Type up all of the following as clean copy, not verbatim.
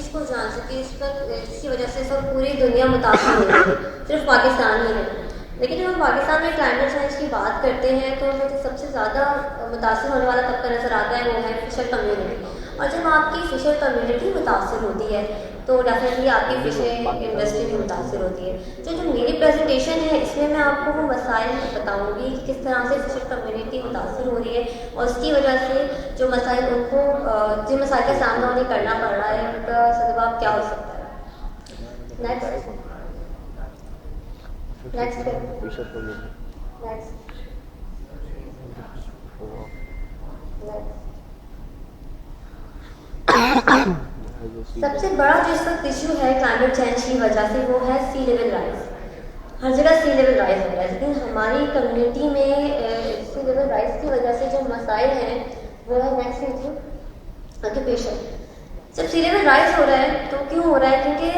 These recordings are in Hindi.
चीज़ को जान सके, इसकी वजह से सब पूरी दुनिया मुतासिर हो रही है, सिर्फ पाकिस्तान ही नहीं। लेकिन जब हम पाकिस्तान में क्लाइमेट चेंज की बात करते हैं तो मुझे सबसे ज़्यादा मुतासिर होने वाला तबका नज़र आता है, वो है फिशर कम्युनिटी। और जब आपकी फिशर कम्युनिटी मुतासिर होती है तो डेफिनेटली आपकी फिशिंग इंडस्ट्री भी मुतासिर होती है। जो मेरी प्रेजेंटेशन है इसमें मैं आपको वो मसाइल बताऊंगी कि किस तरह से फिशर कम्युनिटी मुतासिर हो रही है और उसकी वजह से जो मसाइल उनको जिन मसाइल का सामना उन्हें करना पड़ रहा है उनका सदबाब क्या हो सकता है। नेक्स्ट सबसे बड़ा जो इस वक्त इशू है क्लाइमेट चेंज की वजह से वो है सी लेवल राइज। हर जगह सी लेवल राइज हो रहा है, लेकिन हमारी कम्युनिटी में सी लेवल राइज की वजह से जो मसाइल हैं वो है नेक्स्ट ऑक्यूपेशन। जब सी लेवल राइज हो रहा है तो क्यों हो रहा है? क्योंकि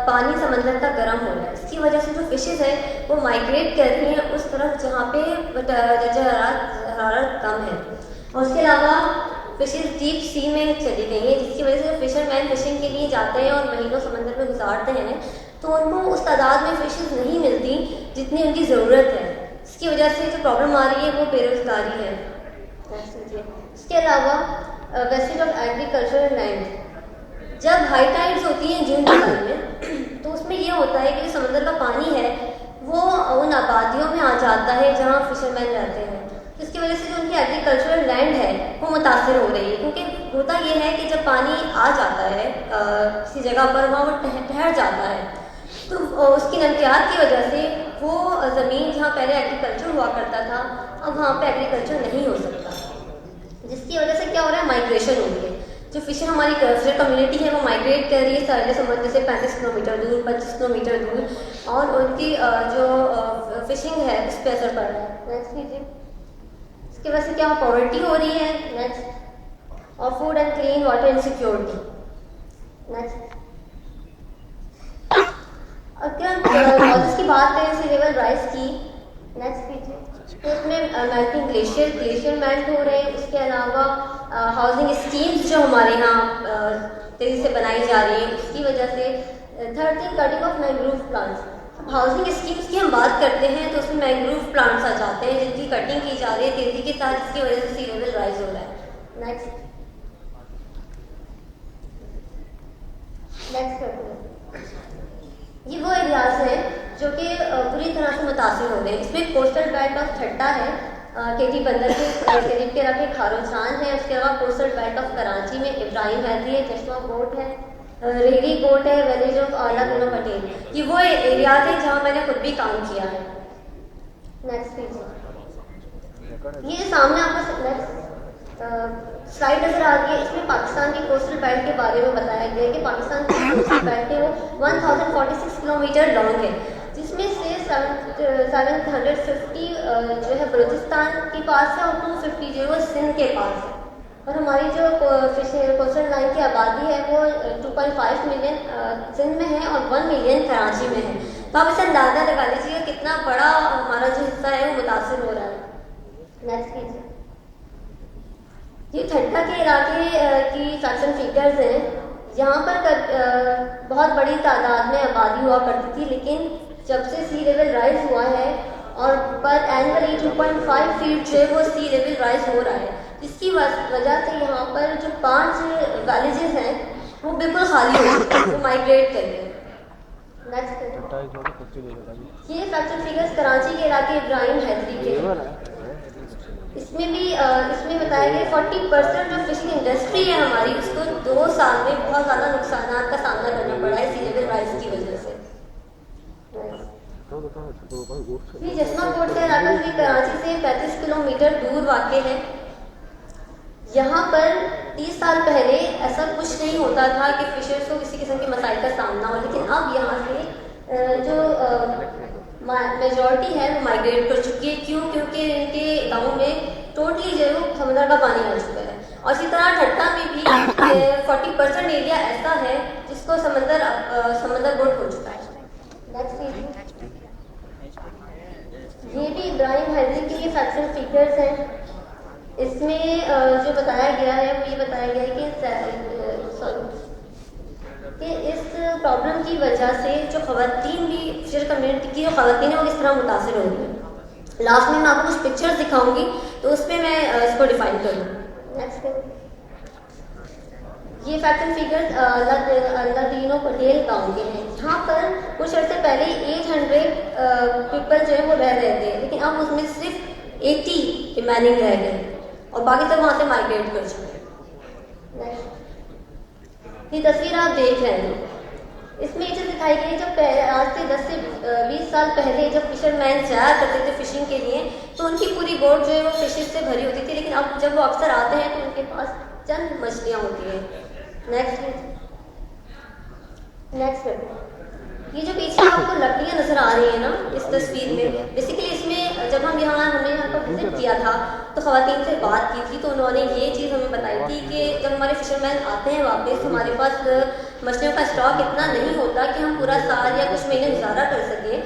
पानी समंदर का गर्म हो रहा है। इसकी वजह से जो फिशेज है वो माइग्रेट कर रही हैं उस तरफ जहाँ पे हरारत कम है। और उसके अलावा फिशेज डीप सी में चली गई हैं, जिसकी वजह से जो फिशरमैन फिशिंग के लिए जाते हैं और महीनों समंदर में गुजारते हैं तो उनको उस तादाद में फिशेज नहीं मिलती जितनी उनकी ज़रूरत है। इसकी वजह से जो प्रॉब्लम आ रही है वो बेरोजगारी है। इसके अलावा वेस्टेज ऑफ एग्रीकल्चरल लैंड, जब हाई टाइड्स होती हैं जून जुलाई में तो उसमें ये होता है कि समंदर का पानी है वो उन आबादियों में आ जाता है जहाँ फिशरमैन रहते हैं। तो इसकी वजह से जो उनकी एग्रीकल्चरल लैंड है वो मुतासर हो रही है, क्योंकि होता ये है कि जब पानी आ जाता है किसी जगह पर वहाँ वो ठहर जाता है तो उसकी नमकियात की वजह से वो ज़मीन जहाँ पहले एग्रीकल्चर हुआ करता था अब वहाँ पे एग्रीकल्चर नहीं हो सकता, जिसकी वजह से क्या हो रहा है? माइग्रेशन हो रही है। जो फिशर हमारी फिशर कम्युनिटी है वो माइग्रेट कर रही है सारे समंदर से 35 किलोमीटर दूर, 25 किलोमीटर दूर, और उनकी जो फिशिंग है उस पर असर पड़ रहा है। नेक्स्ट कीजिए। इसकी वजह से क्या पॉवर्टी हो रही है, नेक्स्ट, और food and clean water insecurity. Next, अगर कॉजेस की बात करें सी लेवल राइज की, नेक्स्ट कीजिए, तो उसमें मेल्टिंग ग्लेशियर मेल्ट हो रहे हैं। उसके अलावा हाउसिंग स्कीम्स जो हमारे यहाँ तेज़ी से बनाई जा रही हैं उसकी वजह से। Third thing, cutting of mangrove plants. Housing schemes की हम बात करते हैं तो उसमें मैंग्रोव प्लांट्स आ जाते हैं जिनकी कटिंग की जा रही है तेज़ी के साथ, जिसकी वजह से सी लेवल राइज हो रहा है। नेक्स्ट ये वो एरियाज हैं जो कि पूरी तरह से मुतासिर हो रहे हैं। इसमें कोस्टल बेल्ट ऑफ ठट्टा है, केटी बंदर के करीब के रखे खारोचान है। उसके अलावा कोस्टल बेल्ट ऑफ कराची में इब्राहिम हैदरी है, चश्मा कोट है, रेहरी कोट है, विलेज ऑफ आला गुना पटेल। ये वो एरियाज हैं जहाँ मैंने खुद भी काम किया है। नेक्स्ट पेज, ये सामने आपको नेक्स्ट स्लाइड नजर आ रही है। इसमें पाकिस्तान की कोस्टल बेल्ट के बारे में बताया गया है कि पाकिस्तान की कोस्टल बेल्ट है वो 1046 किलोमीटर लॉन्ग है, जिसमें से 750 जो है बलूचिस्तान के पास है और 250 जो है सिंध के पास है। और हमारी जो कोस्टल लाइन की आबादी है वो 2.5 मिलियन सिंध में है और 1 मिलियन कराची में है। तो आप इसे अंदाजा लगा लीजिए कितना बड़ा हमारा जो हिस्सा है वो मुतासिर हो रहा है। नेक्स्ट कीजिए। ये ठट्टा के इलाके की फैक्शन फिगर्स हैं। यहाँ पर बहुत बड़ी तादाद में आबादी हुआ करती थी, लेकिन जब से सी लेवल राइज हुआ है और पर एनुअली 2.5 फीट जो है वो सी लेवल राइज हो रहा है, जिसकी वजह से यहाँ पर जो 5 विलेजेस हैं वो बिल्कुल खाली हो चुके हैं, वो माइग्रेट कर रहे हैं। ये फैक्शन फिगर्स कराची के इलाके इब्राहिम हैदरी के। इसमें बताया गया 40% जो फिशिंग इंडस्ट्री है हमारी उसको 2 साल में बहुत ज़्यादा नुकसान का सामना करना पड़ा है सी लेवल राइज की वजह से। ये जसमा कोट का इलाका भी कराची से 35 किलोमीटर दूर वाक़ है। यहाँ पर 30 साल पहले ऐसा कुछ नहीं होता था कि फिशर्स को किसी किस्म के मसाइल का सामना हो, लेकिन अब यहाँ से जो मेजॉरिटी है वो माइग्रेट कर चुकी है। क्यों? क्योंकि इनके गाँव में टोटली जो है वो समंदर का पानी आ चुका है। और इसी तरह ठट्टा में भी 40% एरिया ऐसा है जिसको समंदर बोट हो चुका है। ये भी इब्राहिम हैदरी के फैक्शन फिगर्स हैं। इसमें जो बताया गया है वो ये बताया गया है कि कि इस प्रॉब्लम की वजह से जो ख़वातीन भी फिशर कम्युनिटी की जो ख़वातीन है वो किस तरह मुतासर होंगी। लास्ट में मैं आपको कुछ पिक्चर्स दिखाऊंगी तो उस पर मैं इसको डिफाइन करूँगी। नेक्स्ट ये fact and figures Allahdino Patel गाँव के हैं। यहाँ पर कुछ अर्से पहले 800 पीपल जो है वो रह रहे थे, लेकिन अब उसमें सिर्फ 80 रिमेनिंग रह गए और बाकी सब वहाँ से माइग्रेट कर चुके हैं। ये तस्वीर आप देख रहे हैं, इसमें ये चीज़ दिखाई गई जब आज से 10 से 20 साल पहले जब फिशरमैन जाया करते थे फिशिंग के लिए तो उनकी पूरी बोट जो है वो फिशेज से भरी होती थी, लेकिन अब जब वो अक्सर आते हैं तो उनके पास चंद मछलियाँ होती हैं। नेक्स्ट ये जो पीछे आपको लकड़ियाँ नजर आ रही है ना इस तस्वीर में, बेसिकली इसमें जब हमने यहाँ पर विजिट किया था तो ख़वातीन से बात की थी तो उन्होंने ये चीज़ हमें बताई थी कि जब हमारे फिशरमैन आते हैं वापस हमारे पास मछलियों का स्टॉक इतना नहीं होता कि हम पूरा साल या कुछ महीने गुजारा कर सकें।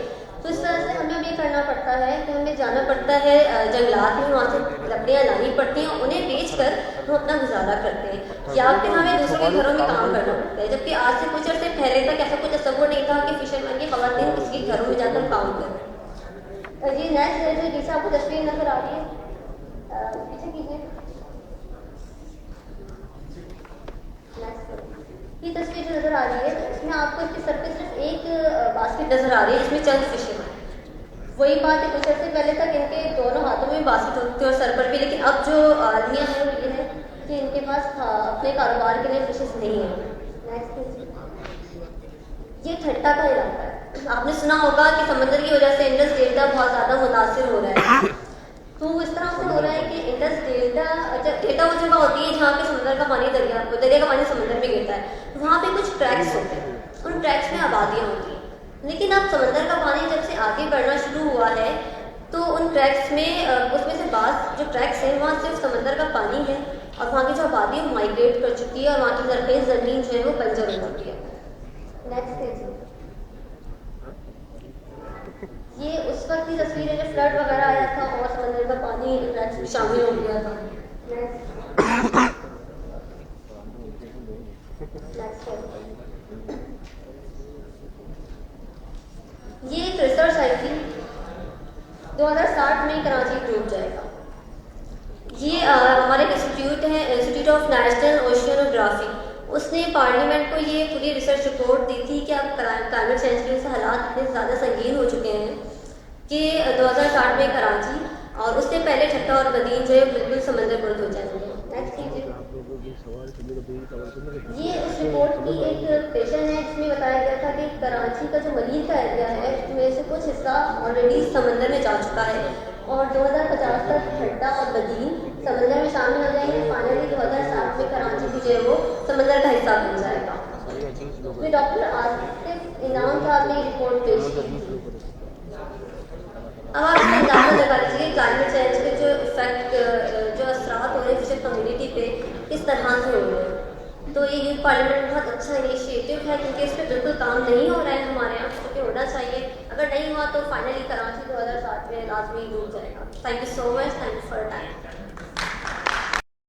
तो इस तरह से हमें अब ये करना पड़ता है कि हमें जाना पड़ता है जंगलात में, वहाँ से लकड़ियाँ लानी पड़ती हैं, उन्हें बेच कर हम अपना गुजारा करते हैं या फिर हमें दूसरों के घरों में काम करना पड़ता है। जबकि आज से कुछ अर्से पहले तक ऐसा कुछ तस्वुर नहीं था कि फिशरमैन की ख़वातीन किसी के घरों में जाकर काम करें। ये नेक्स्ट जो जैसे आपको तस्वीर नजर आ रही है, पीछे कीजिए। ये तस्वीर जो नजर आ रही है इसमें आपको इसके सर पे सिर्फ एक बास्केट नजर आ रही है, इसमें चंद फिश है। वही बात है कुछ अर्से पहले तक इनके दोनों हाथों में बास्केट होती थी और सर पर भी, लेकिन अब जो आदमियाँ हैं वो ये है कि इनके पास अपने कारोबार के लिए फिशेस नहीं है। नेक्स्ट ये ठट्टा का इलाका है। आपने सुना होगा कि समंदर की वजह से इंडस डेल्टा बहुत ज़्यादा मुतासिर हो रहा है। तो इस तरह से हो रहा है कि इंडस डेल्टा वो जगह होती है जहाँ पे समुद्र का पानी दरिया का पानी समुद्र में गिरता है, तो वहाँ पे कुछ ट्रैक्स होते हैं, उन ट्रैक्स में आबादियाँ होती हैं। लेकिन अब समंदर का पानी जब से आगे बढ़ना शुरू हुआ है तो उन ट्रैक्स में उसमें से बात जो ट्रैक्स हैं वहाँ सिर्फ समंदर का पानी है और वहाँ की जो आबादी है माइग्रेट कर चुकी है और वहाँ की सरफेस ज़मीन जो है वो बंजर हो चुकी है। नेक्स्ट ये उस वक्त की तस्वीर है जब फ्लड वगैरह आया था और समंदर का पानी ट्रैक्स में शामिल हो गया था। ये एक रिसर्च आई थी 2060 में कराची डूब जाएगा। ये हमारे इंस्टीट्यूट है, इंस्टीट्यूट ऑफ नेशनल ओशियनोग्राफी, उसने पार्लियामेंट को ये पूरी रिसर्च रिपोर्ट दी थी कि अब क्लाइमेट चेंज के से हालात इतने ज़्यादा संगीन हो चुके हैं कि 2060 में कराची और उससे पहले ठट्टा और बदीन जो है बिल्कुल समंदर बुलंद हो जाएंगे। नेक्स्ट कीजिए। ये उस रिपोर्ट की एक पेशन है जिसमें बताया गया था कि कराची का जो मरीन का एरिया है उसमें से कुछ हिस्सा ऑलरेडी समंदर में जा चुका है और 2050 तक ठट्टा और बदीन समंदर में शामिल हो जाएंगे। फाइनली 2060 में कराची भी जो है वो समंदर का हिस्सा बन जाएगा। फिर डॉक्टर आसिफ इनाम साहब ने रिपोर्ट पेश की। अब आप इसका अंदाजा लगा लीजिए क्लाइमेट चेंज के जो इफेक्ट जो असरात हो रहे हैं फिशर कम्युनिटी पे किस तरह से हो रहे हैं। तो ये यूथ पार्लियामेंट बहुत अच्छा इनिशिएटिव है क्योंकि इस पर बिल्कुल काम नहीं हो रहा है हमारे यहाँ, क्योंकि होना चाहिए। अगर नहीं हुआ तो फाइनली कराची 2060 में लाजमी डूब जाएगा। Thank you so much, thank you for time.